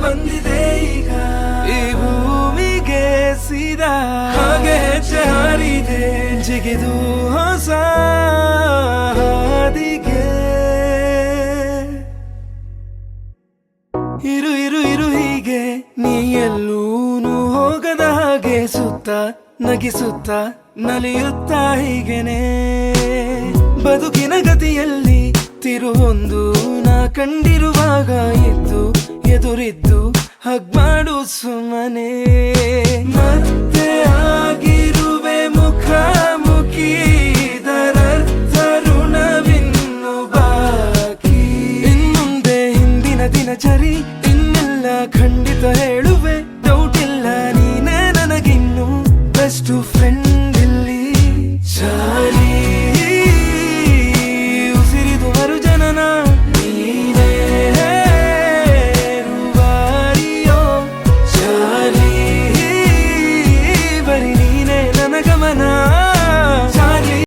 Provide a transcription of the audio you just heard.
ಬಂದಿದೆ ಈಗ ಈ ಭೂಮಿಗೆ ಸೀದಾ ಹಾಗೆ ಹೆಜ್ಜೆ ಹಾರಿದೆ ಜಿಗಿದು ಹೊಸ ಹಾದಿಗೆ ಇರು ಇರು ಇರು ಹೀಗೆ ನೀ ಎಲ್ಲೂನು ಹೋಗದ ಹಾಗೆ ಸುತ್ತ ನಗಿಸುತ್ತ ನಲಿಯುತ್ತ ಹೀಗೆನೆ ಬದುಕಿನ ಗತಿಯಲ್ಲಿ ತಿರುವೊಂದು ನಾ ಕಂಡಿರುವಾಗ ಇದ್ದು ಎದುರಿದ್ದು ಹಗ್ ಮಾಡು ಸುಮ್ಮನೆ ಮತ್ತೆ ಆಗಿರುವೆ ಮುಖಾಮುಖಿ ಇದರರ್ಥ ಋಣವಿನ್ನು ಬಾಕಿ ಇನ್ನುಂದೆ ಹಿಂದಿನ ದಿನಚರಿ ಇನ್ನೆಲ್ಲ ಖಂಡಿತ ಹೇಳುವೆ ಡೌಟ್ ಇಲ್ಲ ನೀನೇ ನನಗಿನ್ನು ಬೆಸ್ಟ್ ಫ್ರೆಂಡ್ ಇಲ್ಲಿ ಚಾಲಿ ಉಸಿರಿದು ಮರು ಜನನ ನೀನೇ ರೂವಾರಿಯೋ ಚಾಲಿ ಬರೀ ನೀನೇ ನನ್ನ ಗಮನ